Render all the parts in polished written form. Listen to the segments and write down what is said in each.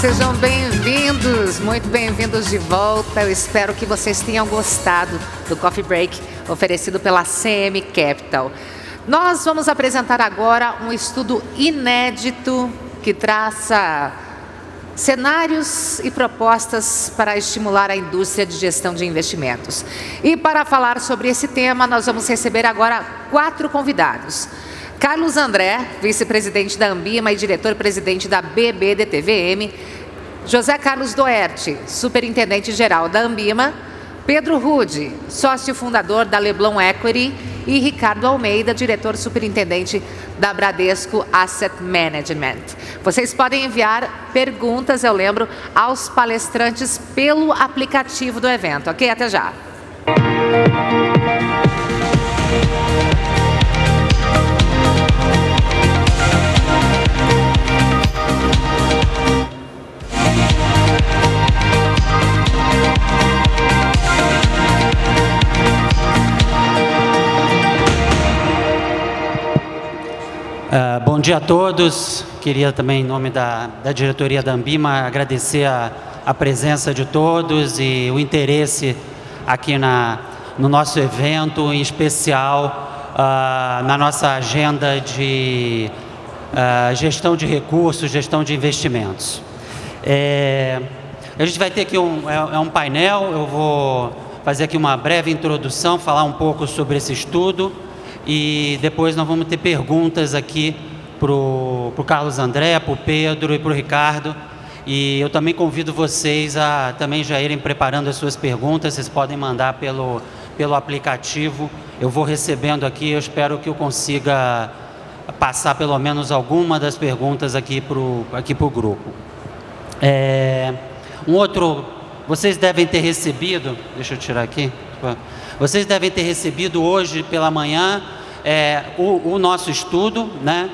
sejam bem-vindos, muito bem-vindos de volta. Eu espero que vocês tenham gostado do Coffee Break oferecido pela CM Capital. Nós vamos apresentar agora um estudo inédito que traça cenários e propostas para estimular a indústria de gestão de investimentos. E para falar sobre esse tema, nós vamos receber agora 4 convidados. Carlos André, vice-presidente da Ambima e diretor-presidente da BBDTVM, José Carlos Doerti, superintendente-geral da Ambima, Pedro Rude, sócio fundador da Leblon Equity, e Ricardo Almeida, diretor-superintendente da Bradesco Asset Management. Vocês podem enviar perguntas, eu lembro, aos palestrantes pelo aplicativo do evento, ok? Até já! Bom dia a todos. Queria também, em nome da diretoria da Ambima, agradecer a presença de todos e o interesse aqui no nosso evento, em especial na nossa agenda de gestão de recursos, gestão de investimentos. A gente vai ter aqui um painel, eu vou fazer aqui uma breve introdução, falar um pouco sobre esse estudo. E depois nós vamos ter perguntas aqui para o Carlos André, para o Pedro e para o Ricardo. E eu também convido vocês a também já irem preparando as suas perguntas. Vocês podem mandar pelo aplicativo. Eu vou recebendo aqui, eu espero que eu consiga passar pelo menos alguma das perguntas aqui para o grupo. Vocês devem ter recebido, deixa eu tirar aqui. Vocês devem ter recebido hoje pela manhã o nosso estudo, né,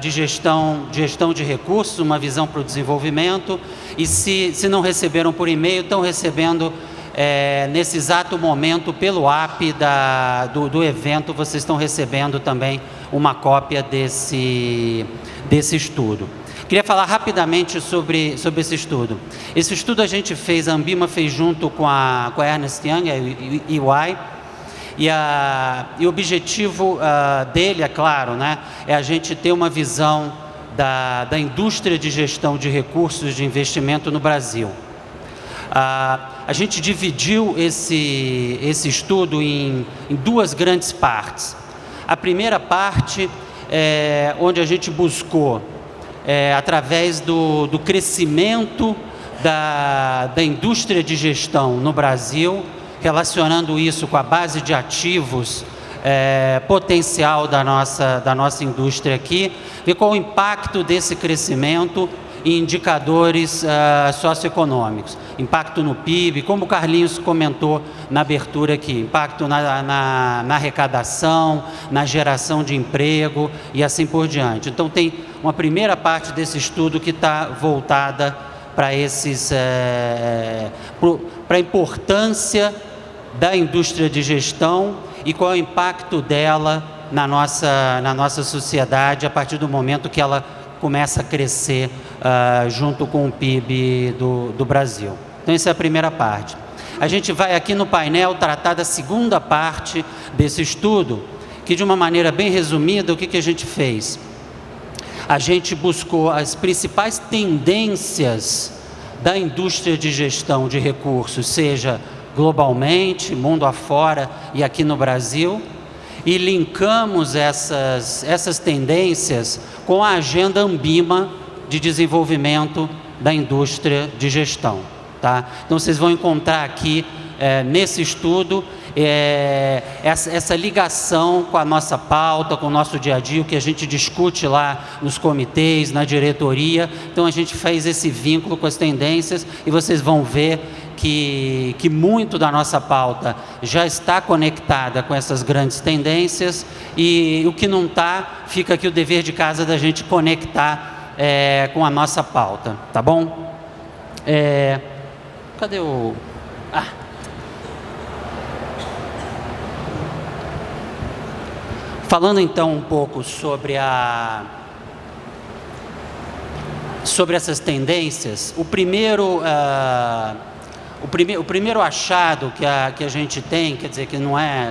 de gestão de recursos, uma visão para o desenvolvimento. E se não receberam por e-mail, estão recebendo nesse exato momento pelo app do evento, vocês estão recebendo também uma cópia desse estudo. Queria falar rapidamente sobre esse estudo. Esse estudo a gente fez, a Ambima fez junto com a Ernst Young, a EY, e o objetivo dele, é claro, né, é a gente ter uma visão da indústria de gestão de recursos de investimento no Brasil. A gente dividiu esse estudo em 2 grandes partes. A primeira parte é onde a gente buscou através do crescimento da indústria de gestão no Brasil, relacionando isso com a base de ativos potencial da nossa indústria aqui, ver qual o impacto desse crescimento em indicadores socioeconômicos, impacto no PIB, como o Carlinhos comentou na abertura aqui, impacto na arrecadação, na geração de emprego e assim por diante. Então tem uma primeira parte desse estudo que está voltada para para a importância da indústria de gestão e qual é o impacto dela na nossa sociedade a partir do momento que ela começa a crescer junto com o PIB do Brasil. Então essa é a primeira parte. A gente vai aqui no painel tratar da segunda parte desse estudo, que de uma maneira bem resumida, o que a gente fez? A gente buscou as principais tendências da indústria de gestão de recursos, seja globalmente, mundo afora e aqui no Brasil, e linkamos essas tendências com a agenda Ambima de desenvolvimento da indústria de gestão. Tá? Então vocês vão encontrar aqui nesse estudo essa ligação com a nossa pauta, com o nosso dia a dia, o que a gente discute lá nos comitês, na diretoria. Então a gente fez esse vínculo com as tendências e vocês vão ver que muito da nossa pauta já está conectada com essas grandes tendências e o que não está, fica aqui o dever de casa da gente conectar com a nossa pauta, tá bom? Cadê o... Falando então um pouco sobre sobre essas tendências, o primeiro achado que a gente tem, quer dizer, que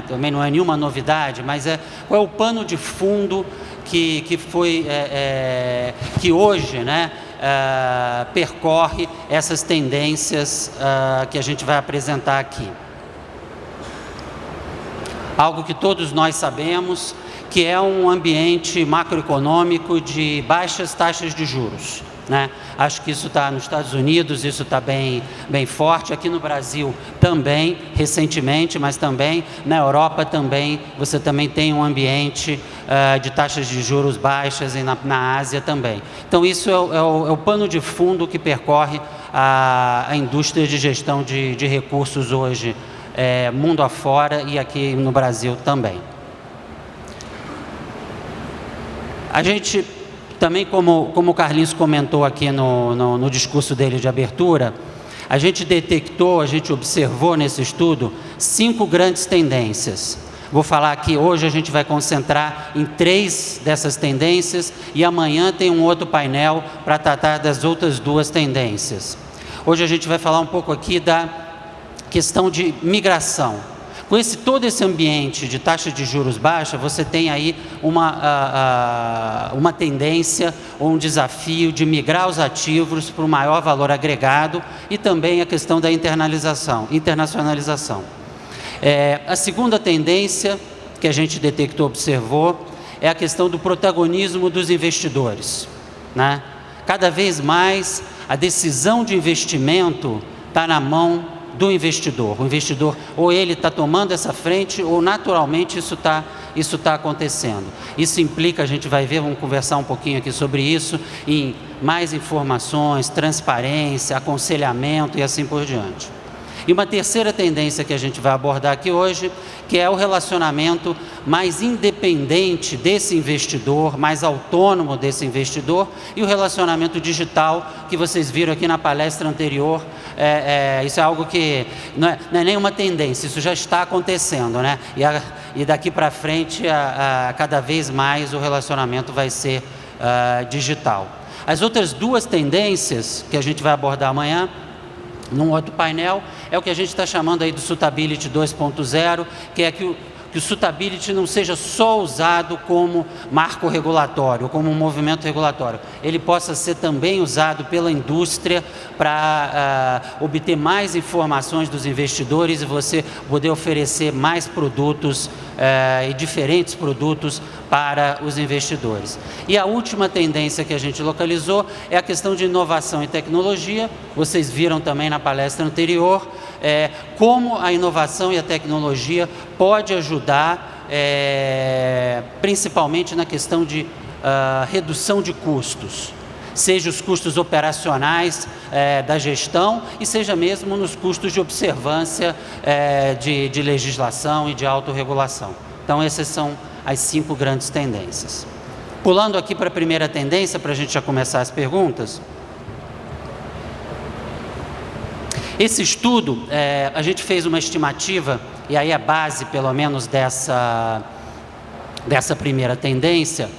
também não é nenhuma novidade, mas qual é o pano de fundo que hoje, né, percorre essas tendências que a gente vai apresentar aqui. Algo que todos nós sabemos, que é um ambiente macroeconômico de baixas taxas de juros, né? Acho que isso está nos Estados Unidos, isso está bem forte, aqui no Brasil também, recentemente, mas também na Europa também, você também tem um ambiente de taxas de juros baixas e na Ásia também. Então isso é o pano de fundo que percorre a indústria de gestão de recursos hoje, mundo afora e aqui no Brasil também. A gente também, como o Carlinhos comentou aqui no discurso dele de abertura, a gente observou nesse estudo 5 grandes tendências. Vou falar aqui, hoje a gente vai concentrar em 3 dessas tendências e amanhã tem um outro painel para tratar das outras 2 tendências. Hoje a gente vai falar um pouco aqui da questão de migração. Com todo esse ambiente de taxa de juros baixa, você tem aí uma tendência ou um desafio de migrar os ativos para o maior valor agregado e também a questão da internacionalização. A segunda tendência que a gente observou, é a questão do protagonismo dos investidores, né? Cada vez mais a decisão de investimento está na mão do investidor. O investidor, ou ele está tomando essa frente, ou naturalmente isso está acontecendo. Isso implica, a gente vai ver, vamos conversar um pouquinho aqui sobre isso, em mais informações, transparência, aconselhamento e assim por diante. E uma terceira tendência que a gente vai abordar aqui hoje, que é o relacionamento mais independente desse investidor, mais autônomo desse investidor, e o relacionamento digital que vocês viram aqui na palestra anterior. Isso é algo que não é nenhuma tendência, isso já está acontecendo, né? E daqui para frente, cada vez mais o relacionamento vai ser digital. As outras 2 tendências que a gente vai abordar amanhã, num outro painel, é o que a gente está chamando aí do Suitability 2.0, que é que o Suitability não seja só usado como marco regulatório, como um movimento regulatório. Ele possa ser também usado pela indústria para obter mais informações dos investidores e você poder oferecer mais produtos e diferentes produtos para os investidores. E a última tendência que a gente localizou é a questão de inovação e tecnologia. Vocês viram também na palestra anterior como a inovação e a tecnologia pode ajudar, principalmente na questão de redução de custos, seja os custos operacionais da gestão e seja mesmo nos custos de observância de legislação e de autorregulação. Então essas são as 5 grandes tendências. Pulando aqui para a primeira tendência, para a gente já começar as perguntas. Esse estudo, a gente fez uma estimativa, e aí a base, pelo menos, dessa primeira tendência,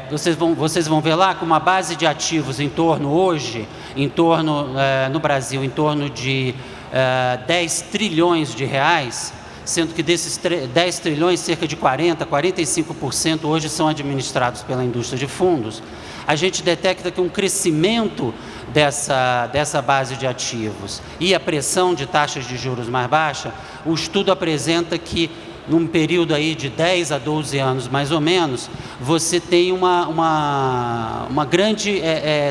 vocês vão ver lá com uma base de ativos no Brasil, em torno de 10 trilhões de reais, sendo que desses 10 trilhões, cerca de 45% hoje são administrados pela indústria de fundos. A gente detecta que um crescimento dessa base de ativos e a pressão de taxas de juros mais baixa, o estudo apresenta que num período aí de 10 a 12 anos mais ou menos, você tem uma grande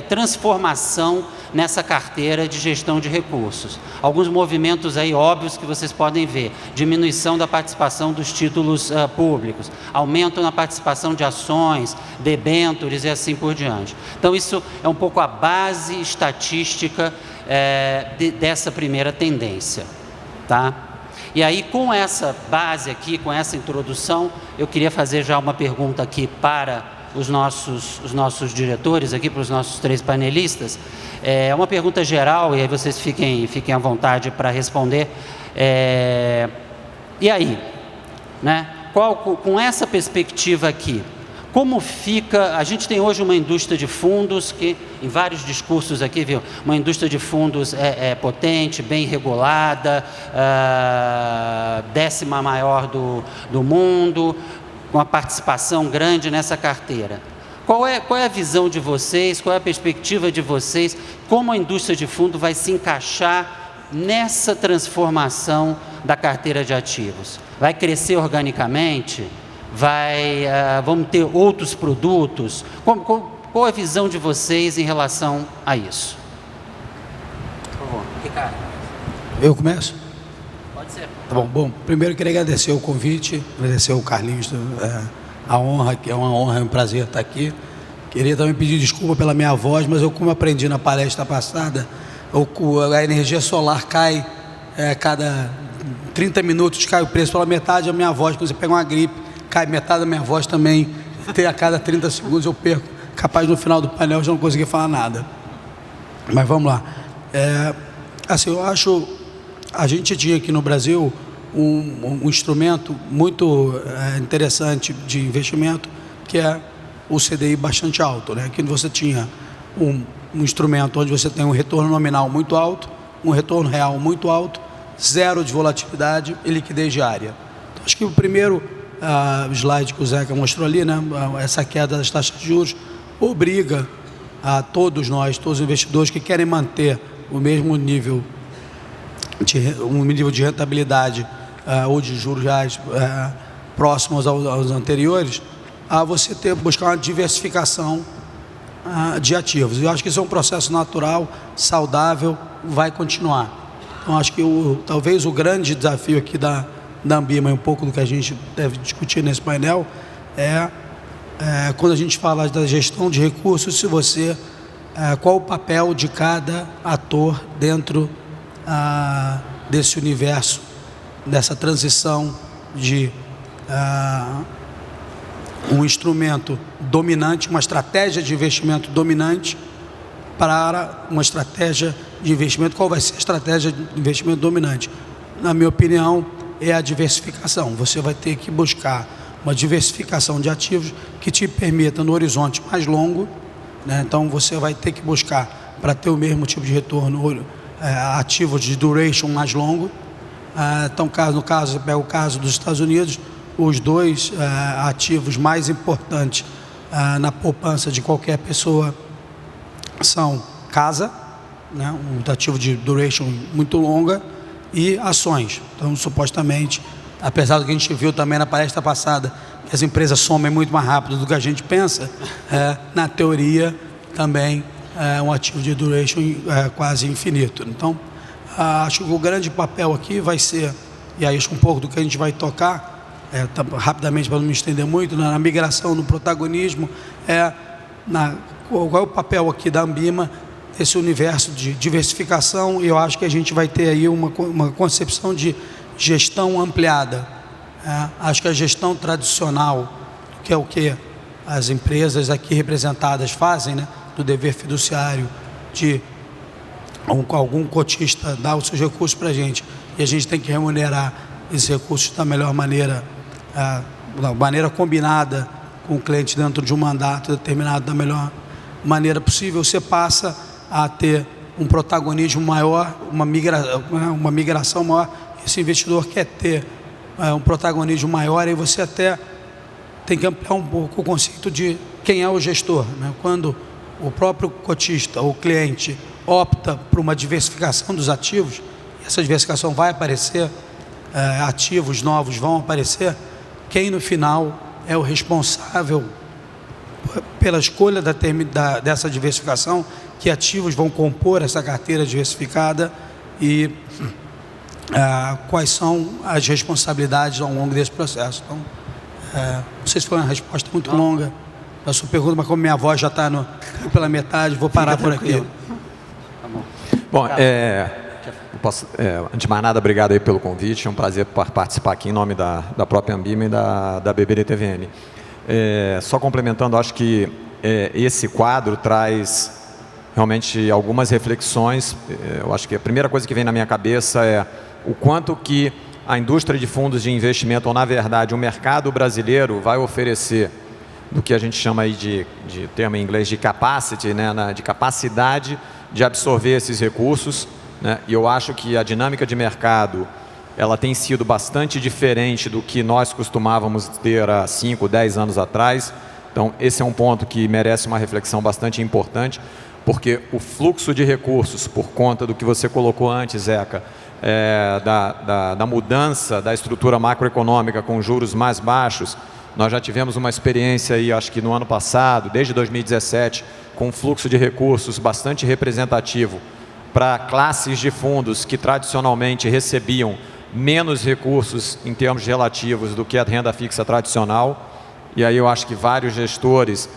transformação nessa carteira de gestão de recursos. Alguns movimentos aí óbvios que vocês podem ver: diminuição da participação dos títulos públicos, aumento na participação de ações, debêntures e assim por diante. Então isso é um pouco a base estatística dessa primeira tendência, tá? E aí, com essa base aqui, com essa introdução, eu queria fazer já uma pergunta aqui para os nossos diretores, aqui para os nossos 3 panelistas. É uma pergunta geral, e aí vocês fiquem à vontade para responder. E aí, né? Com essa perspectiva aqui, como fica, a gente tem hoje uma indústria de fundos que, em vários discursos aqui, viu, uma indústria de fundos potente, bem regulada, 10ª maior do mundo, com uma participação grande nessa carteira. Qual é a visão de vocês, qual é a perspectiva de vocês, como a indústria de fundo vai se encaixar nessa transformação da carteira de ativos? Vai crescer organicamente? Vamos ter outros produtos? Qual é a visão de vocês em relação a isso? Por favor, Ricardo. Eu começo? Pode ser. Tá bom. Bom, primeiro eu queria agradecer o convite, agradecer ao Carlinhos, a honra, que é uma honra e um prazer estar aqui. Queria também pedir desculpa pela minha voz, mas eu, como aprendi na palestra passada, a energia solar cai cada 30 minutos, cai o preço pela metade, a minha voz, quando você pega uma gripe, cai metade da minha voz também, a cada 30 segundos eu perco, capaz no final do painel já não conseguir falar nada. Mas vamos lá. Assim, eu acho, a gente tinha aqui no Brasil um instrumento muito interessante de investimento, que é o CDI bastante alto, né? Que você tinha um instrumento onde você tem um retorno nominal muito alto, um retorno real muito alto, zero de volatilidade e liquidez diária. Então, acho que o primeiro slide que o Zeca mostrou ali, né? Essa queda das taxas de juros obriga a todos nós, todos os investidores que querem manter o mesmo nível de rentabilidade ou de juros reais próximos aos anteriores, a você buscar uma diversificação de ativos. Eu acho que isso é um processo natural, saudável, vai continuar. Então, acho que talvez o grande desafio aqui da Ambima, e um pouco do que a gente deve discutir nesse painel, quando a gente fala da gestão de recursos, qual o papel de cada ator dentro desse universo, dessa transição de um instrumento dominante, uma estratégia de investimento dominante para uma estratégia de investimento. Qual vai ser a estratégia de investimento dominante? Na minha opinião, é a diversificação. Você vai ter que buscar uma diversificação de ativos que te permita, no horizonte mais longo, né? Então você vai ter que buscar, para ter o mesmo tipo de retorno, ativos de duration mais longo. Então, no caso, você pega o caso dos Estados Unidos, os dois ativos mais importantes na poupança de qualquer pessoa são casa, né, um ativo de duration muito longa, e ações. Então, supostamente, apesar do que a gente viu também na palestra passada, que as empresas somem muito mais rápido do que a gente pensa, na teoria também é um ativo de duration quase infinito. Então, acho que o grande papel aqui vai ser, e aí acho que um pouco do que a gente vai tocar, rapidamente para não me estender muito, na migração, no protagonismo, qual é o papel aqui da Ambima, esse universo de diversificação, e eu acho que a gente vai ter aí uma concepção de gestão ampliada. Acho que a gestão tradicional, que é o que as empresas aqui representadas fazem, né, do dever fiduciário, de algum cotista dar os seus recursos para a gente, e a gente tem que remunerar esses recursos da melhor maneira, da maneira combinada com o cliente dentro de um mandato determinado da melhor maneira possível. Você passa a ter um protagonismo maior, uma migração maior. Esse investidor quer ter um protagonismo maior, e você até tem que ampliar um pouco o conceito de quem é o gestor, né? Quando o próprio cotista ou cliente opta por uma diversificação dos ativos, essa diversificação vai aparecer, ativos novos vão aparecer, quem no final é o responsável pela escolha dessa diversificação, que ativos vão compor essa carteira diversificada e quais são as responsabilidades ao longo desse processo. Então, não sei se foi uma resposta muito longa da sua pergunta, mas como minha voz já está pela metade, vou parar por aqui. Tá bom. Bom, antes de mais nada, obrigado aí pelo convite, é um prazer participar aqui em nome da própria Ambima e da BBDTVN. Só complementando, acho que esse quadro traz realmente algumas reflexões. Eu acho que a primeira coisa que vem na minha cabeça é o quanto que a indústria de fundos de investimento, ou na verdade o mercado brasileiro, vai oferecer do que a gente chama aí de termo em inglês de capacity, né, de capacidade de absorver esses recursos, né, e eu acho que a dinâmica de mercado ela tem sido bastante diferente do que nós costumávamos ter há 5, 10 anos atrás. Então, esse é um ponto que merece uma reflexão bastante importante, porque o fluxo de recursos, por conta do que você colocou antes, Zeca, da mudança da estrutura macroeconômica com juros mais baixos, nós já tivemos uma experiência aí, acho que no ano passado, desde 2017, com um fluxo de recursos bastante representativo para classes de fundos que tradicionalmente recebiam menos recursos em termos relativos do que a renda fixa tradicional. E aí eu acho que vários gestores,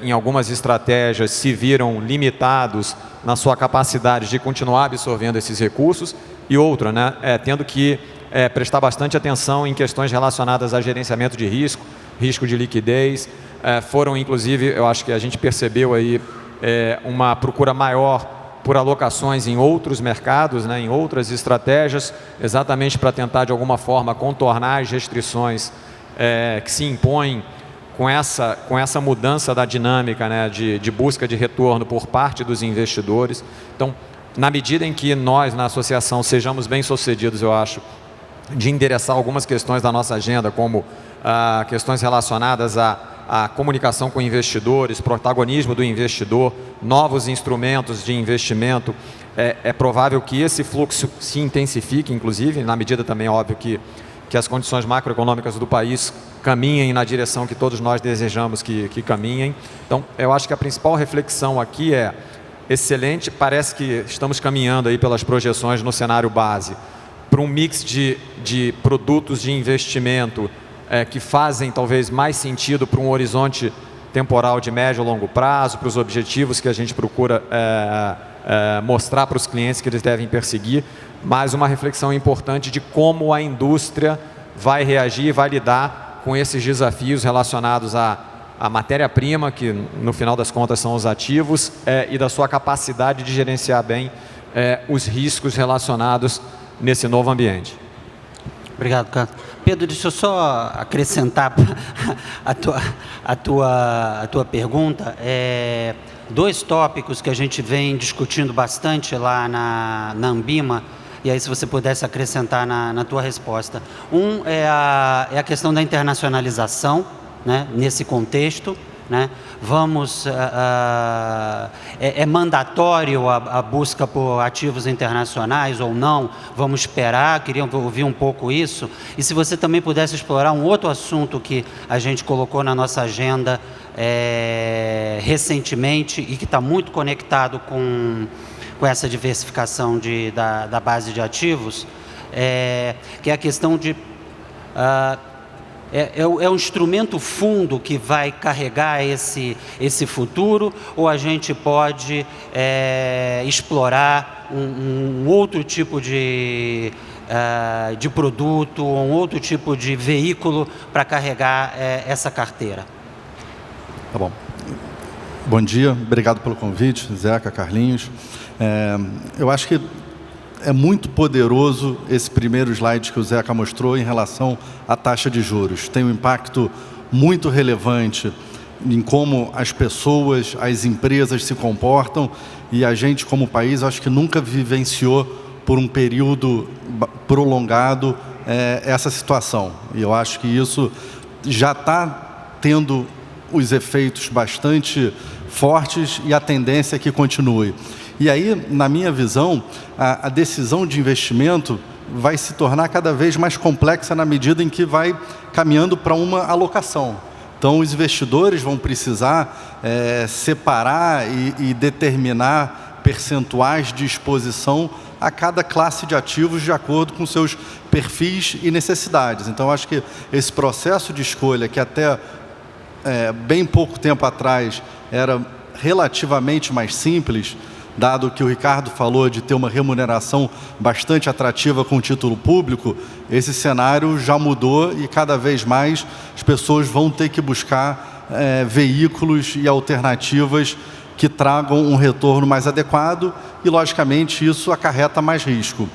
em algumas estratégias, se viram limitados na sua capacidade de continuar absorvendo esses recursos, e outra, né, tendo que prestar bastante atenção em questões relacionadas a gerenciamento de risco, risco de liquidez. Foram, inclusive, eu acho que a gente percebeu aí uma procura maior por alocações em outros mercados, né, em outras estratégias, exatamente para tentar, de alguma forma, contornar as restrições que se impõem com essa mudança da dinâmica, né, de busca de retorno por parte dos investidores. Então, na medida em que nós, na associação, sejamos bem-sucedidos, eu acho, de endereçar algumas questões da nossa agenda, como questões relacionadas à comunicação com investidores, protagonismo do investidor, novos instrumentos de investimento, é provável que esse fluxo se intensifique, inclusive, na medida também, óbvio, que as condições macroeconômicas do país caminhem na direção que todos nós desejamos que caminhem. Então, eu acho que a principal reflexão aqui é excelente, parece que estamos caminhando aí pelas projeções no cenário base para um mix de produtos de investimento que fazem talvez mais sentido para um horizonte temporal de médio e longo prazo, para os objetivos que a gente procura mostrar para os clientes que eles devem perseguir, mas uma reflexão importante de como a indústria vai reagir e vai lidar com esses desafios relacionados à matéria-prima, que no final das contas são os ativos, e da sua capacidade de gerenciar bem os riscos relacionados nesse novo ambiente. Obrigado, Carlos. Pedro, deixa eu só acrescentar a tua pergunta. Dois tópicos que a gente vem discutindo bastante lá na Ambima, e aí se você pudesse acrescentar na tua resposta. Um é a questão da internacionalização, né, nesse contexto. Né? É mandatório a busca por ativos internacionais ou não? Vamos esperar? Queria ouvir um pouco isso. E se você também pudesse explorar um outro assunto que a gente colocou na nossa agenda recentemente e que está muito conectado com essa diversificação da base de ativos, que é a questão de... É um instrumento fundo que vai carregar esse futuro, ou a gente pode explorar um outro tipo de produto, um outro tipo de veículo para carregar essa carteira? Tá bom. Bom dia, obrigado pelo convite, Zeca, Carlinhos. Eu acho que é muito poderoso esse primeiro slide que o Zeca mostrou em relação à taxa de juros. Tem um impacto muito relevante em como as pessoas, as empresas se comportam, e a gente, como país, acho que nunca vivenciou por um período prolongado essa situação. E eu acho que isso já está tendo os efeitos bastante fortes e a tendência é que continue. E aí, na minha visão, a decisão de investimento vai se tornar cada vez mais complexa na medida em que vai caminhando para uma alocação. Então, os investidores vão precisar separar e determinar percentuais de exposição a cada classe de ativos de acordo com seus perfis e necessidades. Então, acho que esse processo de escolha, que até bem pouco tempo atrás era relativamente mais simples, dado que o Ricardo falou de ter uma remuneração bastante atrativa com o título público, esse cenário já mudou e cada vez mais as pessoas vão ter que buscar veículos e alternativas que tragam um retorno mais adequado e, logicamente, isso acarreta mais risco.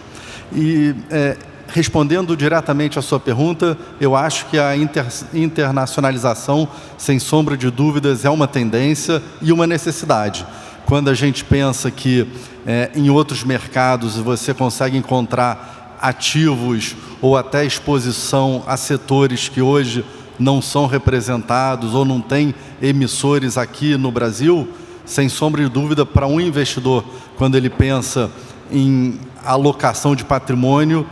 E, respondendo diretamente à sua pergunta, eu acho que a internacionalização, sem sombra de dúvidas, é uma tendência e uma necessidade. Quando a gente pensa que em outros mercados você consegue encontrar ativos ou até exposição a setores que hoje não são representados ou não tem emissores aqui no Brasil, sem sombra de dúvida, para um investidor, quando ele pensa em alocação de patrimônio,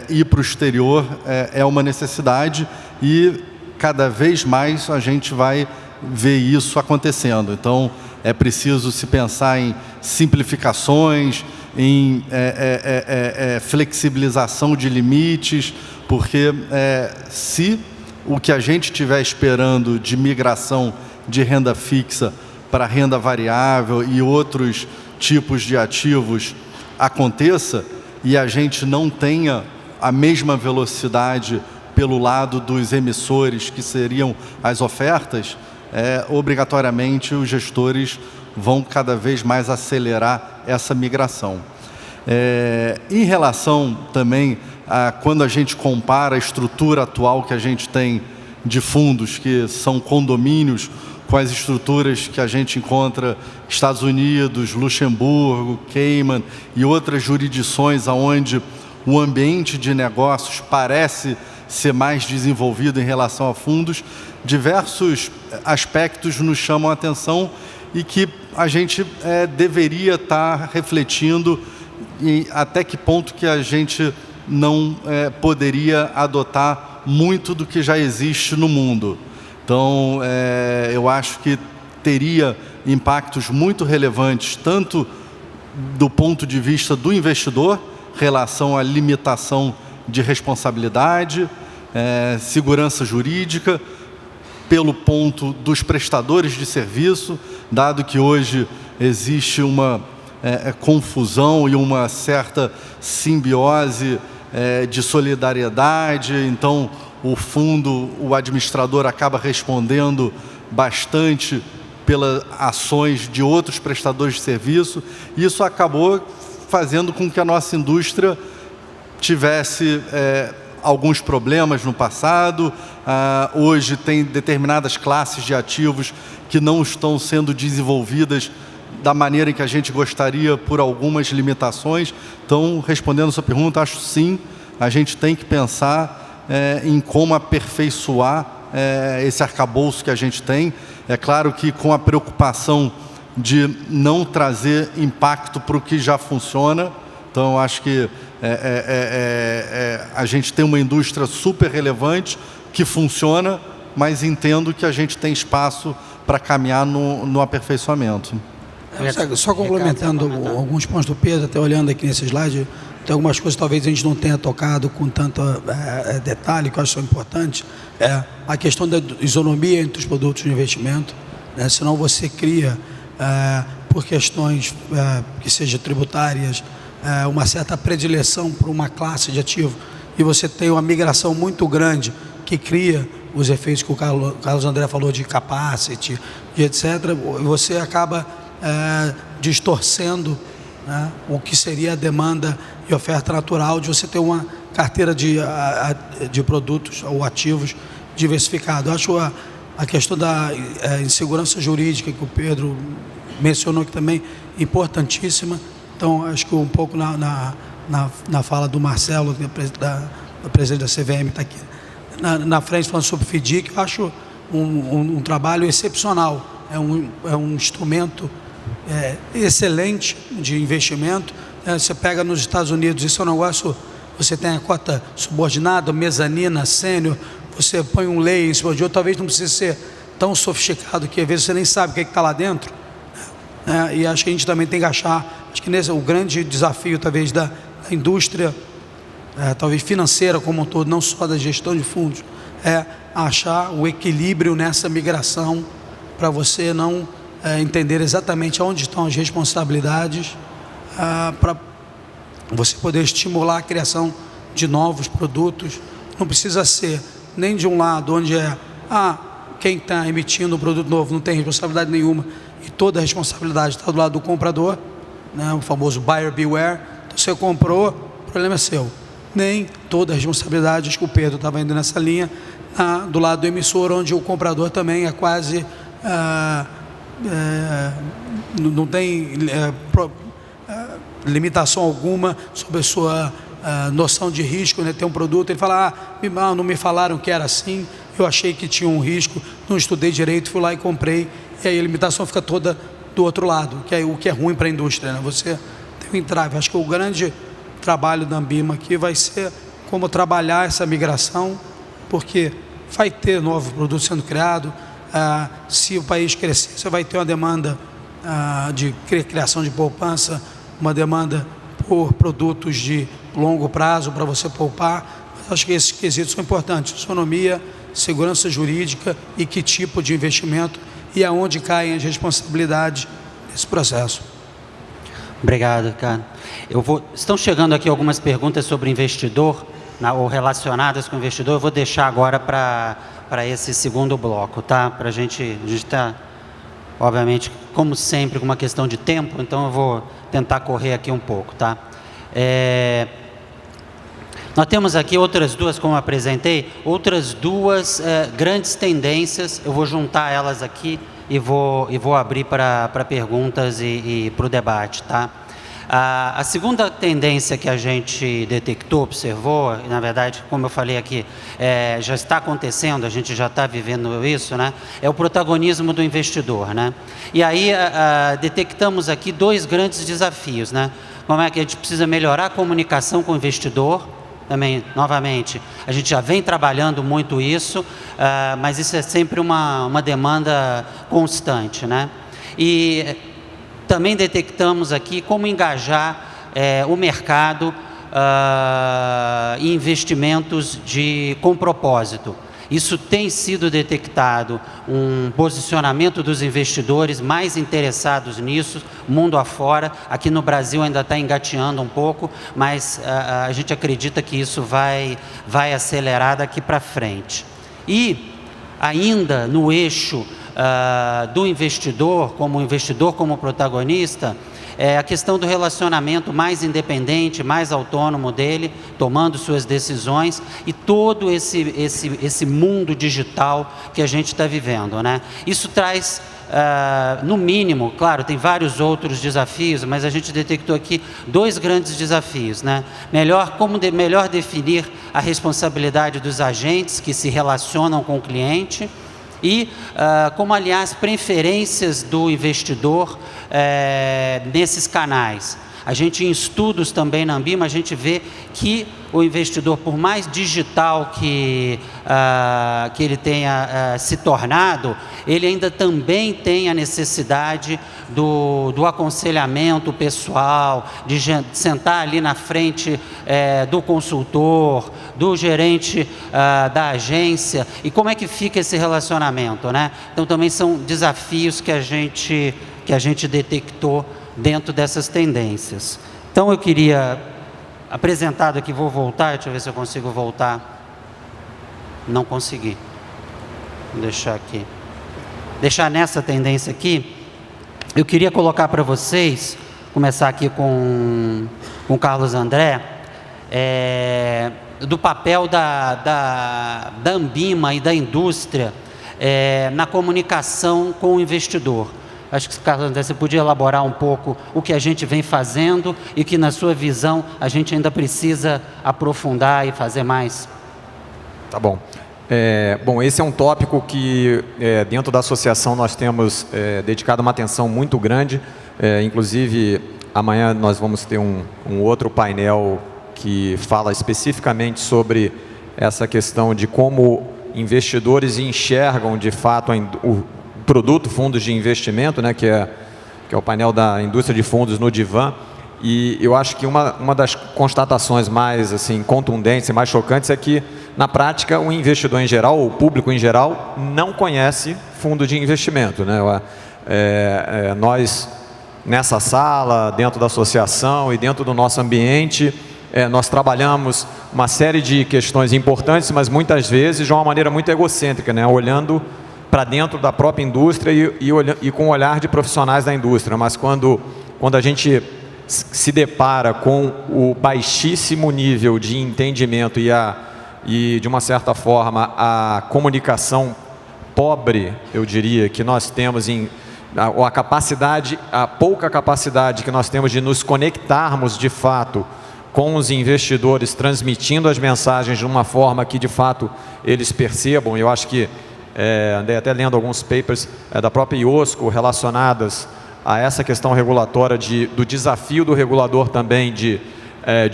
ir para o exterior é uma necessidade e cada vez mais a gente vai ver isso acontecendo. Então, é preciso se pensar em simplificações, em flexibilização de limites, porque se o que a gente estiver esperando de migração de renda fixa para renda variável e outros tipos de ativos aconteça, e a gente não tenha a mesma velocidade pelo lado dos emissores, que seriam as ofertas, obrigatoriamente os gestores vão cada vez mais acelerar essa migração. Em relação também a quando a gente compara a estrutura atual que a gente tem de fundos, que são condomínios, com as estruturas que a gente encontra Estados Unidos, Luxemburgo, Cayman e outras jurisdições onde o ambiente de negócios parece ser mais desenvolvido em relação a fundos, diversos aspectos nos chamam a atenção e que a gente deveria estar refletindo em até que ponto que a gente não poderia adotar muito do que já existe no mundo. Então, eu acho que teria impactos muito relevantes, tanto do ponto de vista do investidor, relação à limitação de responsabilidade, segurança jurídica, pelo ponto dos prestadores de serviço, dado que hoje existe uma confusão e uma certa simbiose de solidariedade, então o fundo, o administrador acaba respondendo bastante pelas ações de outros prestadores de serviço. Isso acabou fazendo com que a nossa indústria tivesse alguns problemas no passado. Hoje tem determinadas classes de ativos que não estão sendo desenvolvidas da maneira em que a gente gostaria por algumas limitações. Então, respondendo a sua pergunta, acho sim, a gente tem que pensar em como aperfeiçoar esse arcabouço que a gente tem. É claro que com a preocupação de não trazer impacto para o que já funciona. Então, acho que a gente tem uma indústria super relevante que funciona, mas entendo que a gente tem espaço para caminhar no aperfeiçoamento. Só complementando alguns pontos do Pedro, até olhando aqui nesse slide, tem algumas coisas que talvez a gente não tenha tocado com tanto detalhe, que eu acho que são importantes. A questão da isonomia entre os produtos de investimento, né? Senão você cria, por questões que sejam tributárias, uma certa predileção por uma classe de ativo, e você tem uma migração muito grande que cria os efeitos que o Carlos André falou de capacity, de etc., você acaba distorcendo, né, o que seria a demanda e oferta natural de você ter uma carteira de produtos ou ativos diversificado. Eu acho a questão da insegurança jurídica que o Pedro mencionou, que também é importantíssima. Então, acho que um pouco na fala do Marcelo, da presidente da CVM, está aqui na frente falando sobre o FDIC, eu acho um trabalho excepcional. É um instrumento excelente de investimento. Você pega nos Estados Unidos, isso é um negócio, você tem a cota subordinada, mezanina, sênior, você põe um lei em cima de outro, talvez não precise ser tão sofisticado que às vezes você nem sabe o que está lá dentro. E acho que a gente também tem que achar, acho que o grande desafio talvez da indústria, talvez financeira como um todo, não só da gestão de fundos, é achar o equilíbrio nessa migração para você não entender exatamente onde estão as responsabilidades, para você poder estimular a criação de novos produtos. Não precisa ser nem de um lado onde quem está emitindo um produto novo não tem responsabilidade nenhuma e toda a responsabilidade está do lado do comprador, né, o famoso buyer beware. Então, você comprou, o problema é seu. nem toda a responsabilidade. Acho que o Pedro estava indo nessa linha, do lado do emissor, onde o comprador também é quase... não tem limitação alguma sobre a sua noção de risco, né? Tem um produto, ele fala, não me falaram que era assim, eu achei que tinha um risco, não estudei direito, fui lá e comprei, e aí a limitação fica toda do outro lado, que é o que é ruim para a indústria, né? Você tem um entrave. Acho que o grande trabalho da Ambima aqui vai ser como trabalhar essa migração, porque vai ter novos produtos sendo criados. Se o país crescer, você vai ter uma demanda de criação de poupança, uma demanda por produtos de longo prazo para você poupar. Mas acho que esses quesitos são importantes: autonomia, segurança jurídica e que tipo de investimento e aonde caem as responsabilidades nesse processo. Obrigado, cara. Estão chegando aqui algumas perguntas sobre investidor, ou relacionadas com o investidor. Eu vou deixar agora para esse segundo bloco, tá? Para a gente está, obviamente, como sempre, com uma questão de tempo, então eu vou tentar correr aqui um pouco, tá? Nós temos aqui outras duas, como eu apresentei, outras duas grandes tendências. Eu vou juntar elas aqui e vou abrir para perguntas e para o debate, tá? A segunda tendência que a gente detectou, observou, e na verdade, como eu falei aqui, já está acontecendo, a gente já está vivendo isso, né? É o protagonismo do investidor, né? E aí detectamos aqui dois grandes desafios, né? Como é que a gente precisa melhorar a comunicação com o investidor. Também, novamente, a gente já vem trabalhando muito isso, mas isso é sempre uma demanda constante, né? E também detectamos aqui como engajar o mercado em investimentos com propósito. Isso tem sido detectado, um posicionamento dos investidores mais interessados nisso, mundo afora. Aqui no Brasil ainda está engateando um pouco, mas a gente acredita que isso vai acelerar daqui para frente. E ainda no eixo do investidor como protagonista, a questão do relacionamento mais independente, mais autônomo dele, tomando suas decisões, e todo esse mundo digital que a gente está vivendo, né? Isso traz, no mínimo, claro, tem vários outros desafios, mas a gente detectou aqui dois grandes desafios, né? Melhor definir a responsabilidade dos agentes que se relacionam com o cliente, e como alinhar as preferências do investidor nesses canais. A gente, em estudos também na Ambima, a gente vê que o investidor, por mais digital que ele tenha se tornado, ele ainda também tem a necessidade do aconselhamento pessoal, de sentar ali na frente do consultor, do gerente da agência, e como é que fica esse relacionamento, né? Então também são desafios que a gente detectou dentro dessas tendências. Então eu queria, apresentado aqui, vou voltar, deixa eu ver se eu consigo voltar. Não consegui. Vou deixar aqui. Deixar nessa tendência aqui, eu queria colocar para vocês, começar aqui com o Carlos André, do papel da Ambima e da indústria na comunicação com o investidor. Acho que, Carlos André, você podia elaborar um pouco o que a gente vem fazendo e que, na sua visão, a gente ainda precisa aprofundar e fazer mais. Tá bom. Bom, esse é um tópico que, dentro da associação, nós temos dedicado uma atenção muito grande. Inclusive, amanhã nós vamos ter um outro painel que fala especificamente sobre essa questão de como investidores enxergam, de fato, o produto fundos de investimento, né, que é o painel da indústria de fundos no Divã. E eu acho que uma das constatações mais assim, contundentes e mais chocantes é que, na prática, o investidor em geral, o público em geral, não conhece fundo de investimento, né? Nós, nessa sala, dentro da associação e dentro do nosso ambiente, nós trabalhamos uma série de questões importantes, mas muitas vezes de uma maneira muito egocêntrica, né? Olhando para dentro da própria indústria e com o olhar de profissionais da indústria. Mas quando a gente se depara com o baixíssimo nível de entendimento e de uma certa forma, a comunicação pobre, eu diria, que nós temos a pouca capacidade que nós temos de nos conectarmos de fato com os investidores, transmitindo as mensagens de uma forma que de fato eles percebam. Eu acho que andei até lendo alguns papers da própria IOSCO relacionadas a essa questão regulatória do desafio do regulador também de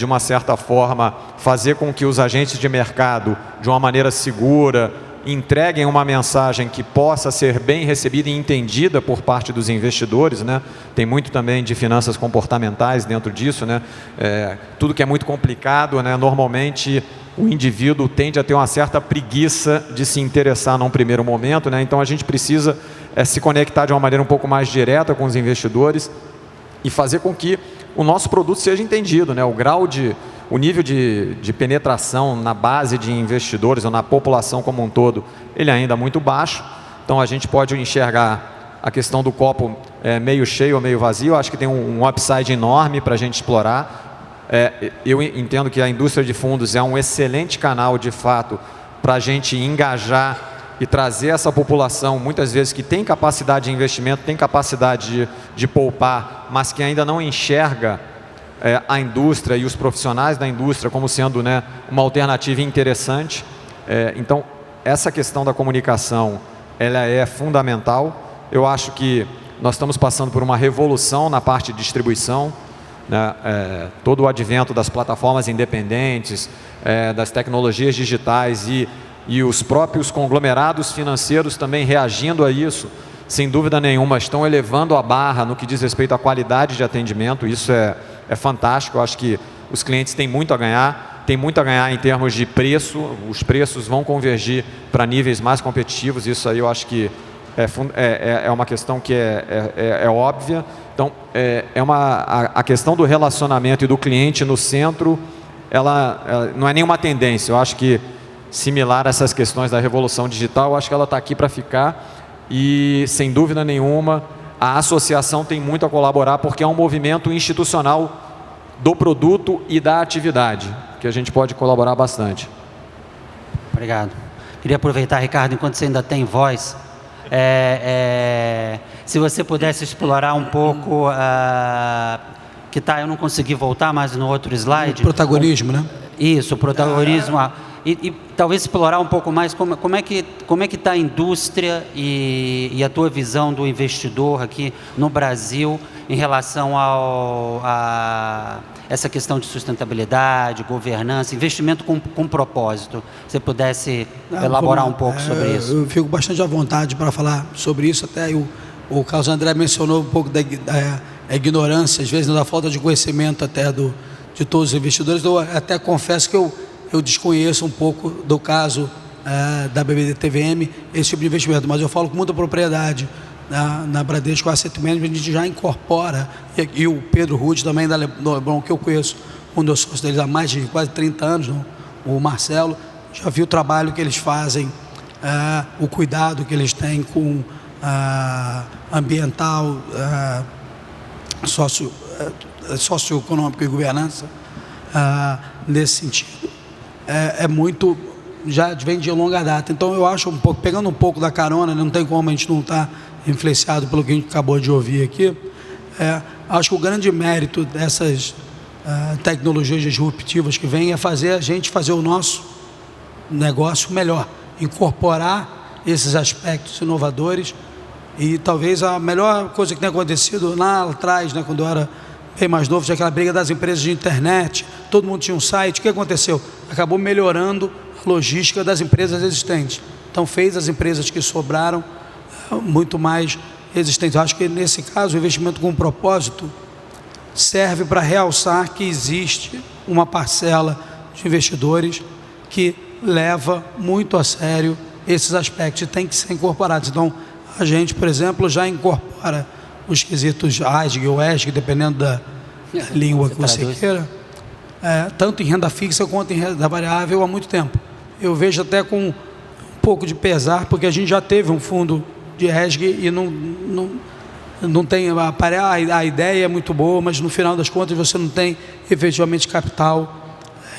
uma certa forma fazer com que os agentes de mercado, de uma maneira segura, entreguem uma mensagem que possa ser bem recebida e entendida por parte dos investidores, né? Tem muito também de finanças comportamentais dentro disso, né? Tudo que é muito complicado, né? Normalmente o indivíduo tende a ter uma certa preguiça de se interessar num primeiro momento, né? Então a gente precisa se conectar de uma maneira um pouco mais direta com os investidores e fazer com que o nosso produto seja entendido, né? O nível de penetração na base de investidores ou na população como um todo, ele ainda é muito baixo. Então a gente pode enxergar a questão do copo meio cheio ou meio vazio. Eu acho que tem um upside enorme para a gente explorar. Eu entendo que a indústria de fundos é um excelente canal, de fato, para a gente engajar e trazer essa população, muitas vezes, que tem capacidade de investimento, tem capacidade de poupar, mas que ainda não enxerga a indústria e os profissionais da indústria como sendo, né, uma alternativa interessante. Então, essa questão da comunicação, ela é fundamental. Eu acho que nós estamos passando por uma revolução na parte de distribuição, né? Todo o advento das plataformas independentes, das tecnologias digitais e os próprios conglomerados financeiros também reagindo a isso, sem dúvida nenhuma, estão elevando a barra no que diz respeito à qualidade de atendimento. Isso é fantástico. Eu acho que os clientes têm muito a ganhar, em termos de preço. Os preços vão convergir para níveis mais competitivos. Isso aí eu acho que é uma questão que é óbvia. Então, a questão do relacionamento e do cliente no centro, ela não é nenhuma tendência. Eu acho que, similar a essas questões da revolução digital, eu acho que ela está aqui para ficar e, sem dúvida nenhuma, a associação tem muito a colaborar, porque é um movimento institucional do produto e da atividade, que a gente pode colaborar bastante. Obrigado. Queria aproveitar, Ricardo, enquanto você ainda tem voz, se você pudesse explorar um pouco, eu não consegui voltar mais no outro slide. O protagonismo, né? Isso, o protagonismo. E talvez explorar um pouco mais como é que está a indústria e a tua visão do investidor aqui no Brasil em relação a essa questão de sustentabilidade, governança, investimento com propósito. Se você pudesse elaborar um pouco sobre isso. Eu fico bastante à vontade para falar sobre isso. Até o Carlos André mencionou um pouco da ignorância, às vezes da falta de conhecimento até de todos os investidores. Eu até confesso que eu desconheço um pouco do caso da BBDTVM, esse tipo de investimento, mas eu falo com muita propriedade. Na Bradesco Asset Management, a gente já incorpora, e o Pedro Rude também da Leblon, que eu conheço, um dos sócios deles há mais de quase 30 anos, o Marcelo, já vi o trabalho que eles fazem, o cuidado que eles têm com ambiental, socioeconômico e governança, nesse sentido. Muito, já vem de longa data. Então eu acho pegando um pouco da carona, não tem como a gente não estar influenciado pelo que a gente acabou de ouvir aqui. Acho que o grande mérito dessas tecnologias disruptivas que vêm é fazer a gente fazer o nosso negócio melhor, incorporar esses aspectos inovadores. E talvez a melhor coisa que tem acontecido lá atrás, né, quando eu era bem mais novo, tinha aquela briga das empresas de internet, todo mundo tinha um site. O que aconteceu? Acabou melhorando a logística das empresas existentes. Então fez as empresas que sobraram muito mais resistentes. Eu acho que nesse caso o investimento com propósito serve para realçar que existe uma parcela de investidores que leva muito a sério esses aspectos e tem que ser incorporados. Então a gente, por exemplo, já incorpora os quesitos ASG ou ESG, dependendo da língua que você queira, tanto em renda fixa quanto em renda variável há muito tempo. Eu vejo até com um pouco de pesar, porque a gente já teve um fundo de ESG e não tem, a ideia é muito boa, mas no final das contas você não tem efetivamente capital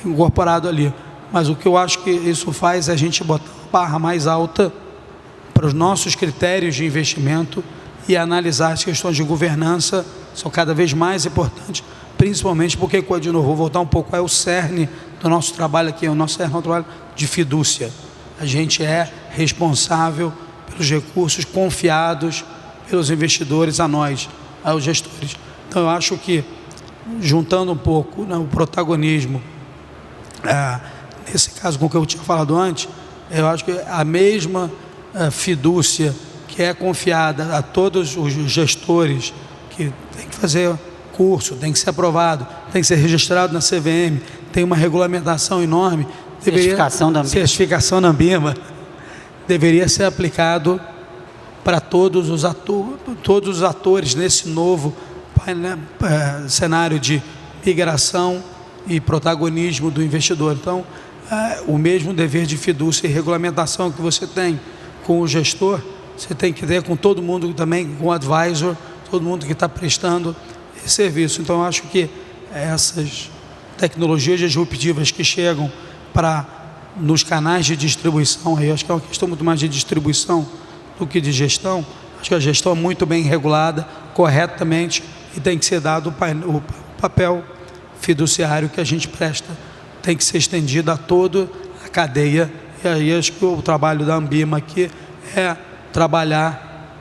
incorporado ali. Mas o que eu acho que isso faz é a gente botar a barra mais alta para os nossos critérios de investimento e analisar as questões de governança, são cada vez mais importantes, principalmente porque, de novo, vou voltar um pouco, é o cerne do nosso trabalho aqui, o nosso cerne é um trabalho de fidúcia. A gente é responsável pelos recursos confiados pelos investidores a nós, aos gestores. Então, eu acho que, juntando um pouco, né, o protagonismo, nesse caso com o que eu tinha falado antes, eu acho que a mesma fidúcia que é confiada a todos os gestores, que tem que fazer curso, tem que ser aprovado, tem que ser registrado na CVM, tem uma regulamentação enorme, certificação da Anbima, deveria ser aplicado para todos os atores nesse novo cenário de migração e protagonismo do investidor. Então, o mesmo dever de fidúcia e regulamentação que você tem com o gestor, você tem que ter com todo mundo também, com o advisor, todo mundo que está prestando esse serviço. Então, eu acho que essas tecnologias disruptivas que chegam nos canais de distribuição, aí acho que é uma questão muito mais de distribuição do que de gestão. Acho que a gestão é muito bem regulada, corretamente, e tem que ser dado o papel fiduciário que a gente presta, tem que ser estendido a toda a cadeia. E aí acho que o trabalho da Anbima aqui é trabalhar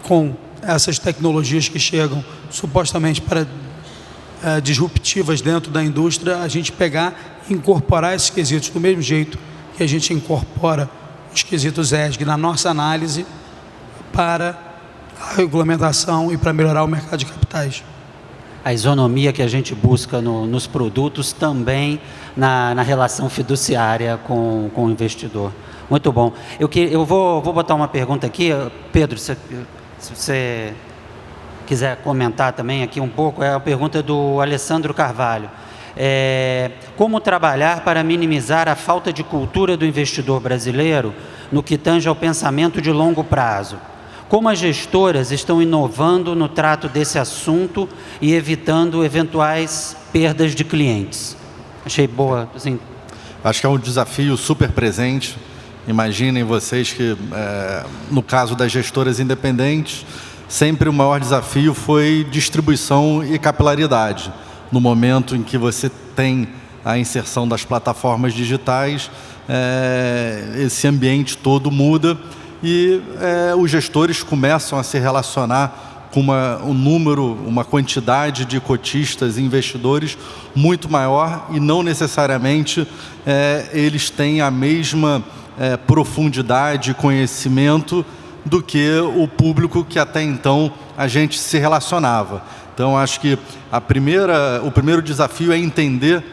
com essas tecnologias que chegam supostamente para disruptivas dentro da indústria, a gente pegar e incorporar esses quesitos do mesmo jeito que a gente incorpora os quesitos ESG na nossa análise para a regulamentação e para melhorar o mercado de capitais. A isonomia que a gente busca nos produtos também na relação fiduciária com o investidor. Muito bom. Eu vou botar uma pergunta aqui. Pedro, se você quiser comentar também aqui um pouco, é a pergunta do Alessandro Carvalho. Como trabalhar para minimizar a falta de cultura do investidor brasileiro no que tange ao pensamento de longo prazo? Como as gestoras estão inovando no trato desse assunto e evitando eventuais perdas de clientes? Achei boa. Assim. Acho que é um desafio super presente. Imaginem vocês que, no caso das gestoras independentes, sempre o maior desafio foi distribuição e capilaridade. No momento em que você tem a inserção das plataformas digitais, esse ambiente todo muda e os gestores começam a se relacionar com uma quantidade de cotistas e investidores muito maior e não necessariamente eles têm a mesma profundidade e conhecimento do que o público que até então a gente se relacionava. Então, acho que o primeiro desafio é entender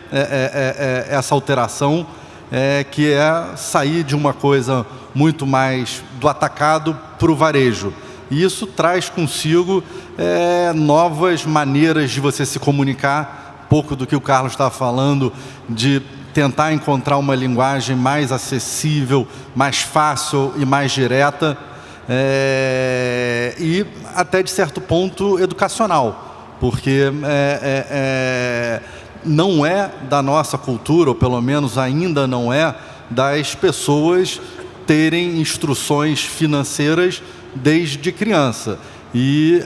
essa alteração, que é sair de uma coisa muito mais do atacado para o varejo. E isso traz consigo novas maneiras de você se comunicar, pouco do que o Carlos estava falando, de tentar encontrar uma linguagem mais acessível, mais fácil e mais direta, e até de certo ponto educacional, porque não é da nossa cultura, ou pelo menos ainda não é, das pessoas terem instruções financeiras desde criança. E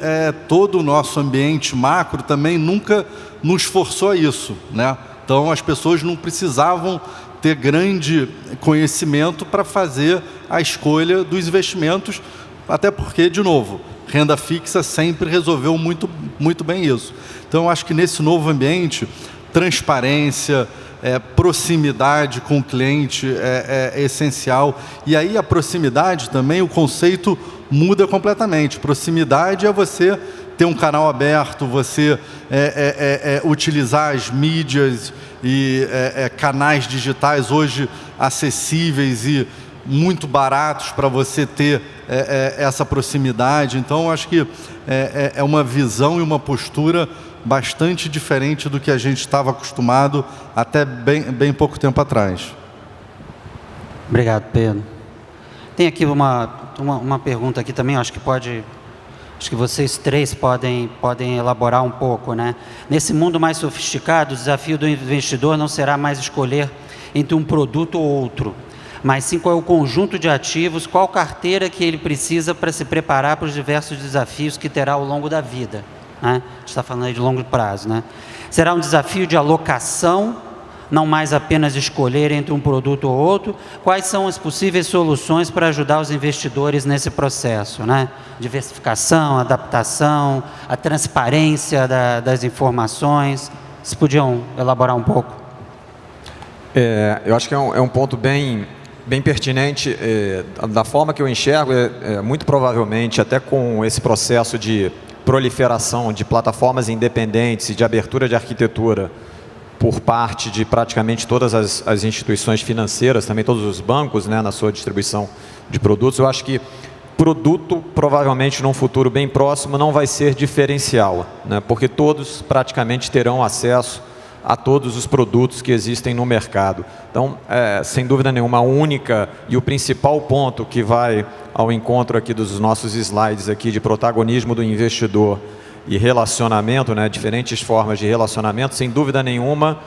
todo o nosso ambiente macro também nunca nos forçou a isso, né? Então, as pessoas não precisavam ter grande conhecimento para fazer a escolha dos investimentos, até porque, de novo, renda fixa sempre resolveu muito, muito bem isso. Então, eu acho que nesse novo ambiente, transparência, proximidade com o cliente é essencial. E aí a proximidade também, o conceito muda completamente. Proximidade é você ter um canal aberto, você utilizar as mídias e canais digitais hoje acessíveis e muito baratos para você ter essa proximidade. Então, acho que é uma visão e uma postura bastante diferente do que a gente estava acostumado até bem pouco tempo atrás. Obrigado, Pedro. Tem aqui uma pergunta aqui também, acho que pode Acho que vocês três podem elaborar um pouco, né? Nesse mundo mais sofisticado, o desafio do investidor não será mais escolher entre um produto ou outro, mas sim qual é o conjunto de ativos, qual carteira que ele precisa para se preparar para os diversos desafios que terá ao longo da vida, né? A gente está falando aí de longo prazo, né? Será um desafio de alocação, não mais apenas escolher entre um produto ou outro. Quais são as possíveis soluções para ajudar os investidores nesse processo, né? Diversificação, adaptação, a transparência das informações. Vocês podiam elaborar um pouco? Eu acho que é um ponto bem pertinente. Da forma que eu enxergo, muito provavelmente, até com esse processo de proliferação de plataformas independentes e de abertura de arquitetura por parte de praticamente todas as instituições financeiras, também todos os bancos, né, na sua distribuição de produtos, eu acho que produto, provavelmente, num futuro bem próximo, não vai ser diferencial, né, porque todos praticamente terão acesso a todos os produtos que existem no mercado. Então, sem dúvida nenhuma, a única e o principal ponto que vai ao encontro aqui dos nossos slides aqui de protagonismo do investidor e relacionamento, né, diferentes formas de relacionamento, sem dúvida nenhuma,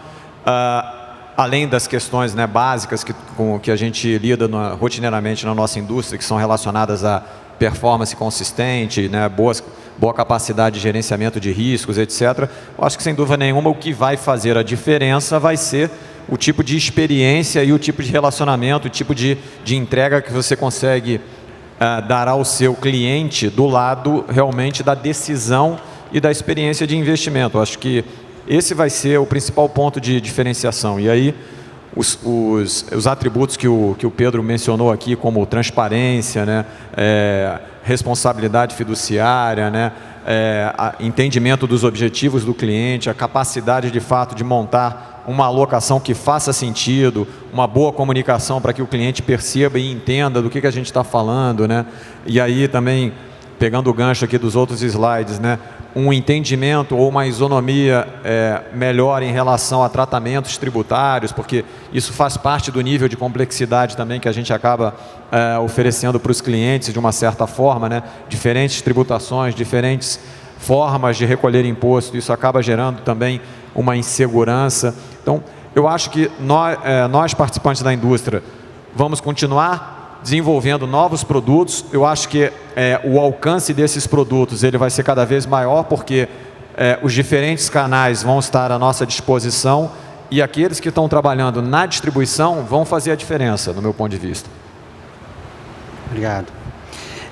além das questões, né, básicas com que a gente lida rotineiramente na nossa indústria, que são relacionadas a performance consistente, né, boa capacidade de gerenciamento de riscos, etc. Eu acho que, sem dúvida nenhuma, o que vai fazer a diferença vai ser o tipo de experiência e o tipo de relacionamento, o tipo de entrega que você consegue dar ao seu cliente do lado realmente da decisão e da experiência de investimento. Eu acho que esse vai ser o principal ponto de diferenciação. E aí, os atributos que o Pedro mencionou aqui, como transparência, né, responsabilidade fiduciária, né, entendimento dos objetivos do cliente, a capacidade de fato de montar uma alocação que faça sentido, uma boa comunicação para que o cliente perceba e entenda do que a gente está falando, né? E aí também, pegando o gancho aqui dos outros slides, né, um entendimento ou uma isonomia melhor em relação a tratamentos tributários, porque isso faz parte do nível de complexidade também que a gente acaba oferecendo para os clientes de uma certa forma, né? Diferentes tributações, diferentes formas de recolher imposto, isso acaba gerando também uma insegurança. Então, eu acho que nós participantes da indústria, vamos continuar desenvolvendo novos produtos. Eu acho que o alcance desses produtos ele vai ser cada vez maior, porque os diferentes canais vão estar à nossa disposição e aqueles que estão trabalhando na distribuição vão fazer a diferença, no meu ponto de vista. Obrigado.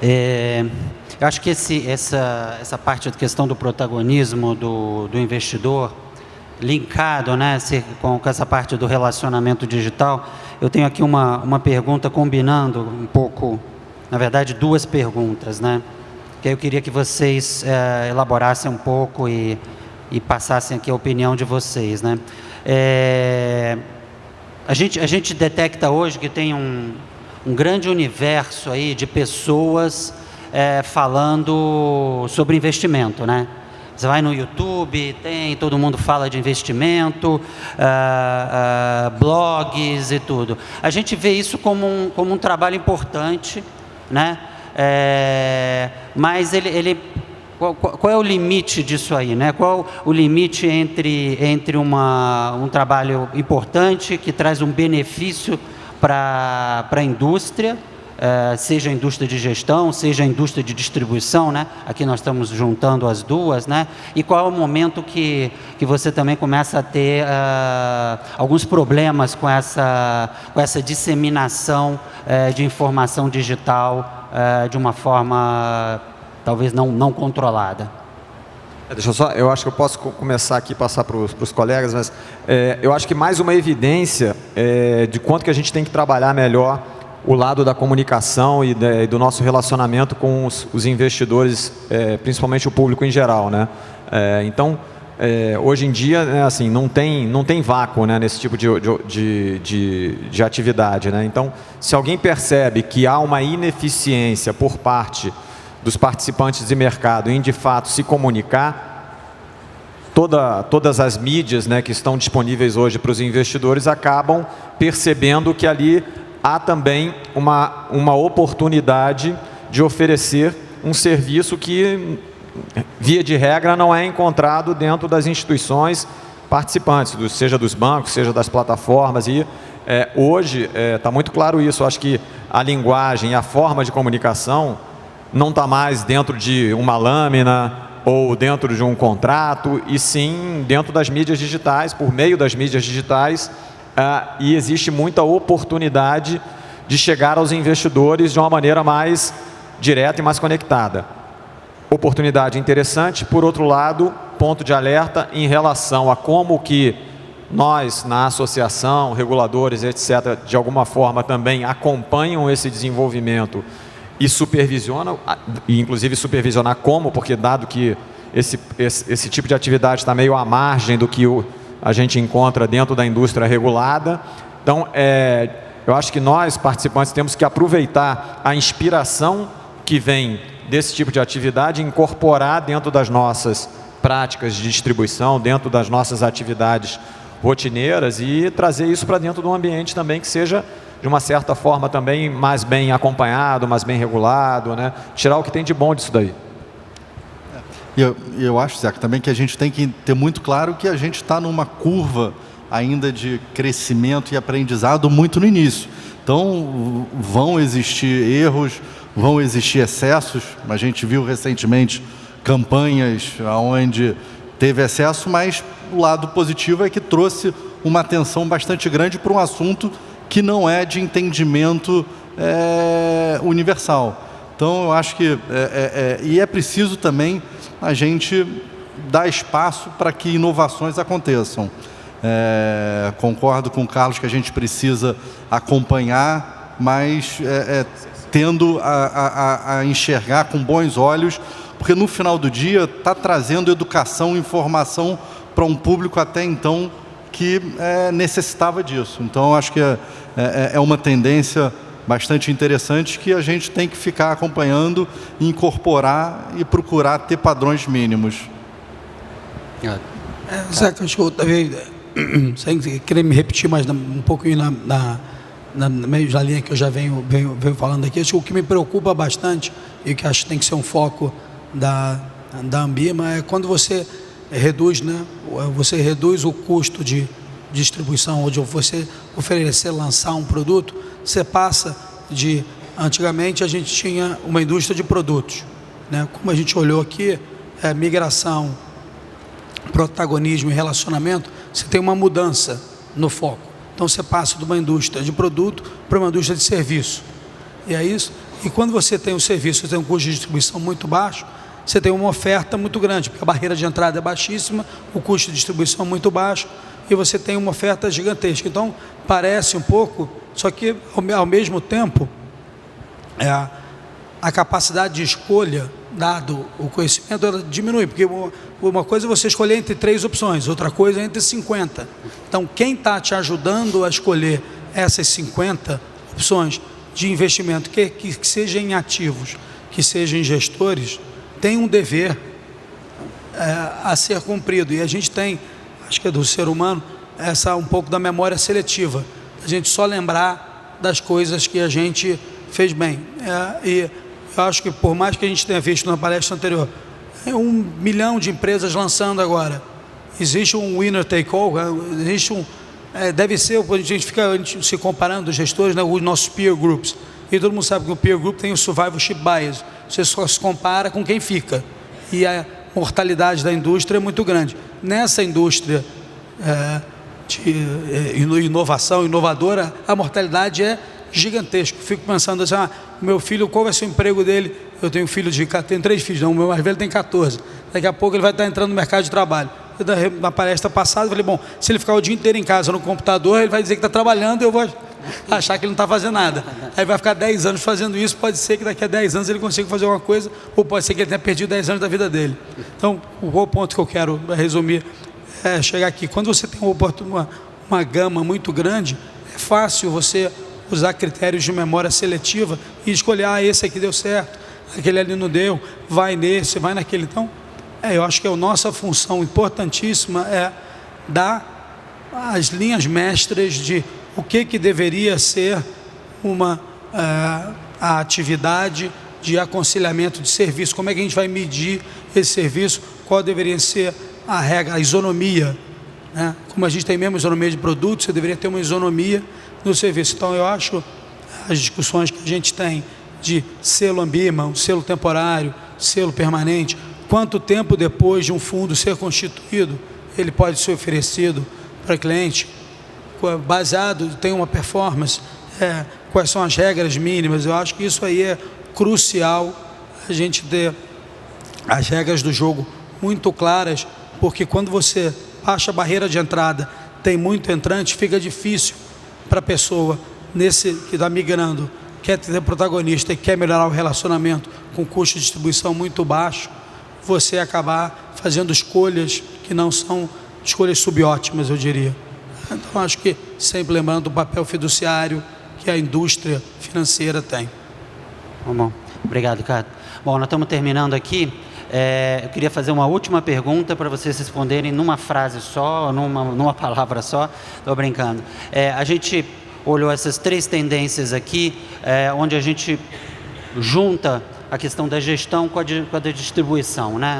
Eu acho que essa parte da questão do protagonismo do investidor, linkado, né, com essa parte do relacionamento digital, eu tenho aqui uma pergunta combinando um pouco, na verdade, duas perguntas, né? Que eu queria que vocês elaborassem um pouco e passassem aqui a opinião de vocês, né? A gente detecta hoje que tem um grande universo aí de pessoas falando sobre investimento, né? Você vai no YouTube, todo mundo fala de investimento, blogs e tudo. A gente vê isso como um trabalho importante, né? Mas qual é o limite disso aí, né? Qual o limite entre um trabalho importante que traz um benefício para a indústria, seja a indústria de gestão, seja a indústria de distribuição, né? Aqui nós estamos juntando as duas, né? E qual é o momento que você também começa a ter alguns problemas com essa disseminação de informação digital de uma forma talvez não controlada? Eu acho que eu posso começar aqui, passar para os colegas, mas eu acho que mais uma evidência de quanto que a gente tem que trabalhar melhor o lado da comunicação e do nosso relacionamento com os investidores, principalmente o público em geral, né? Então, hoje em dia, né, assim, não tem vácuo, né, nesse tipo de atividade, né? Então, se alguém percebe que há uma ineficiência por parte dos participantes de mercado em, de fato, se comunicar, todas as mídias, né, que estão disponíveis hoje para os investidores acabam percebendo que ali há também uma oportunidade de oferecer um serviço que, via de regra, não é encontrado dentro das instituições participantes, seja dos bancos, seja das plataformas. E hoje está muito claro isso. Eu acho que a linguagem, a forma de comunicação não está mais dentro de uma lâmina ou dentro de um contrato, e sim dentro das mídias digitais, por meio das mídias digitais, e existe muita oportunidade de chegar aos investidores de uma maneira mais direta e mais conectada. Oportunidade interessante. Por outro lado, ponto de alerta em relação a como que nós, na associação, reguladores, etc., de alguma forma também acompanham esse desenvolvimento e supervisionam, e inclusive supervisionar como, porque dado que esse tipo de atividade está meio à margem do que a gente encontra dentro da indústria regulada. Então, eu acho que nós, participantes, temos que aproveitar a inspiração que vem desse tipo de atividade e incorporar dentro das nossas práticas de distribuição, dentro das nossas atividades rotineiras, e trazer isso para dentro de um ambiente também que seja, de uma certa forma, também mais bem acompanhado, mais bem regulado, né? Tirar o que tem de bom disso daí. Eu acho, Zeca, também que a gente tem que ter muito claro que a gente está numa curva ainda de crescimento e aprendizado muito no início. Então, vão existir erros, vão existir excessos. A gente viu recentemente campanhas onde teve excesso, mas o lado positivo é que trouxe uma atenção bastante grande para um assunto que não é de entendimento universal. Então, eu acho que e é preciso também a gente dar espaço para que inovações aconteçam. Concordo com o Carlos que a gente precisa acompanhar, mas tendo a enxergar com bons olhos, porque no final do dia está trazendo educação e informação para um público até então que necessitava disso. Então, acho que é uma tendência bastante interessante que a gente tem que ficar acompanhando, incorporar e procurar ter padrões mínimos. Zeca, acho que eu também, sem querer me repetir mais um pouquinho na linha que eu já venho falando aqui, acho que o que me preocupa bastante e que acho que tem que ser um foco da Ambima é quando você reduz, né? Você reduz o custo de distribuição, ou de você oferecer, lançar um produto. Você passa de... Antigamente a gente tinha uma indústria de produtos, né? Como a gente olhou aqui, migração, protagonismo e relacionamento, você tem uma mudança no foco. Então você passa de uma indústria de produto para uma indústria de serviço. E é isso. E quando você tem um serviço, você tem um custo de distribuição muito baixo, você tem uma oferta muito grande, porque a barreira de entrada é baixíssima, o custo de distribuição é muito baixo, e você tem uma oferta gigantesca. Então, parece um pouco, só que ao mesmo tempo, a capacidade de escolha, dado o conhecimento, ela diminui, porque uma coisa é você escolher entre 3 opções, outra coisa é entre 50. Então, quem está te ajudando a escolher essas 50 opções de investimento, que sejam em ativos, que sejam em gestores, tem um dever a ser cumprido. E a gente tem, acho que é do ser humano, um pouco da memória seletiva, a gente só lembrar das coisas que a gente fez bem. E eu acho que, por mais que a gente tenha visto na palestra anterior, 1 milhão de empresas lançando agora, existe um winner take all, existe deve ser, a gente fica se comparando os gestores, né, os nossos peer groups, e todo mundo sabe que o peer group tem o survivorship bias, você só se compara com quem fica, e a mortalidade da indústria é muito grande. Nessa indústria de inovação, inovadora, a mortalidade é gigantesca. Fico pensando assim, meu filho, qual vai ser o emprego dele? Eu tenho tenho 3 filhos, não, o meu mais velho tem 14. Daqui a pouco ele vai estar entrando no mercado de trabalho. Na palestra passada, eu falei, bom, se ele ficar o dia inteiro em casa no computador, ele vai dizer que está trabalhando e eu vou achar que ele não está fazendo nada. Aí vai ficar 10 anos fazendo isso, pode ser que daqui a 10 anos ele consiga fazer alguma coisa, ou pode ser que ele tenha perdido 10 anos da vida dele. Então, o ponto que eu quero resumir é chegar aqui. Quando você tem uma gama muito grande, é fácil você usar critérios de memória seletiva e escolher, esse aqui deu certo, aquele ali não deu, vai nesse, vai naquele. Então, eu acho que a nossa função importantíssima é dar as linhas mestras de o que deveria ser a atividade de aconselhamento de serviço. Como é que a gente vai medir esse serviço? Qual deveria ser a regra, a isonomia, né? Como a gente tem mesmo isonomia de produtos, você deveria ter uma isonomia no serviço. Então, eu acho as discussões que a gente tem de selo Ambima, um selo temporário, selo permanente, quanto tempo depois de um fundo ser constituído, ele pode ser oferecido para cliente, baseado, tem uma performance, quais são as regras mínimas. Eu acho que isso aí é crucial, a gente ter as regras do jogo muito claras, porque quando você baixa a barreira de entrada, tem muito entrante, fica difícil para a pessoa, nesse que está migrando, quer ter protagonista e quer melhorar o relacionamento com custo de distribuição muito baixo, você acabar fazendo escolhas que não são escolhas subótimas, eu diria. Então, acho que sempre lembrando do papel fiduciário que a indústria financeira tem. Bom, obrigado, Ricardo. Bom, nós estamos terminando aqui. Eu queria fazer uma última pergunta para vocês responderem numa frase só, numa palavra só. Estou brincando. A gente olhou essas 3 tendências aqui, onde a gente junta a questão da gestão com a da distribuição, né?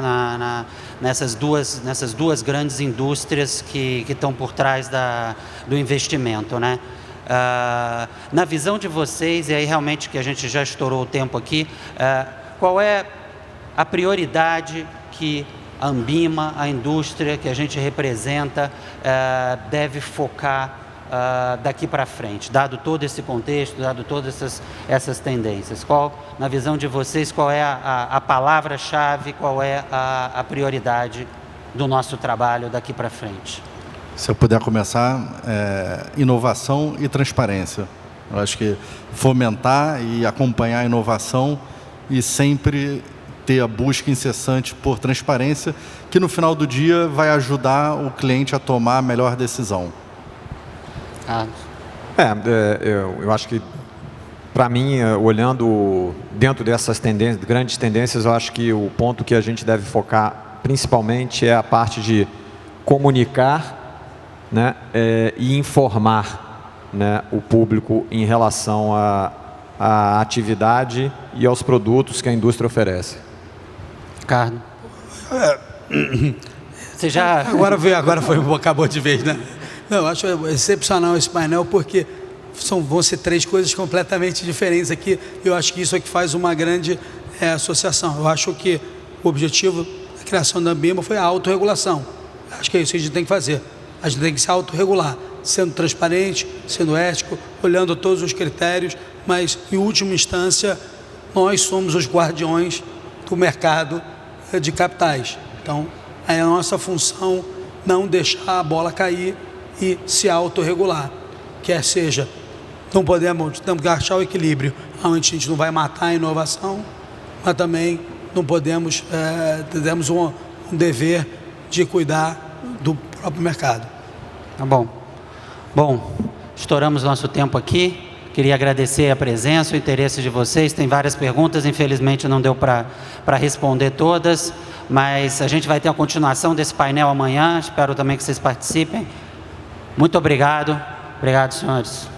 Nessas duas grandes indústrias que estão por trás do investimento, né? Na visão de vocês, e aí realmente que a gente já estourou o tempo aqui, qual é a prioridade que a Ambima, a indústria que a gente representa, deve focar daqui para frente, dado todo esse contexto, dado todas essas tendências? Na visão de vocês, qual é a palavra-chave, qual é a prioridade do nosso trabalho daqui para frente? Se eu puder começar, inovação e transparência. Eu acho que fomentar e acompanhar a inovação e sempre ter a busca incessante por transparência, que no final do dia vai ajudar o cliente a tomar a melhor decisão. Eu acho que, para mim, olhando dentro dessas grandes tendências, eu acho que o ponto que a gente deve focar principalmente é a parte de comunicar, né, e informar, né, o público em relação à atividade e aos produtos que a indústria oferece. Ricardo? Você já... Agora acabou de vez, né? Não, eu acho excepcional esse painel, porque vão ser 3 coisas completamente diferentes aqui. Eu acho que isso é que faz uma grande associação. Eu acho que o objetivo da criação da Ambima foi a autorregulação. Acho que é isso que a gente tem que fazer. A gente tem que se autorregular, sendo transparente, sendo ético, olhando todos os critérios, mas, em última instância, nós somos os guardiões do mercado de capitais. Então, é a nossa função não deixar a bola cair e se autorregular. Quer seja, temos que achar o equilíbrio, onde a gente não vai matar a inovação, mas também não podemos, temos um dever de cuidar do próprio mercado. Tá bom. Bom, estouramos nosso tempo aqui. Queria agradecer a presença, o interesse de vocês. Tem várias perguntas, infelizmente não deu para responder todas, mas a gente vai ter a continuação desse painel amanhã. Espero também que vocês participem. Muito obrigado. Obrigado, senhores.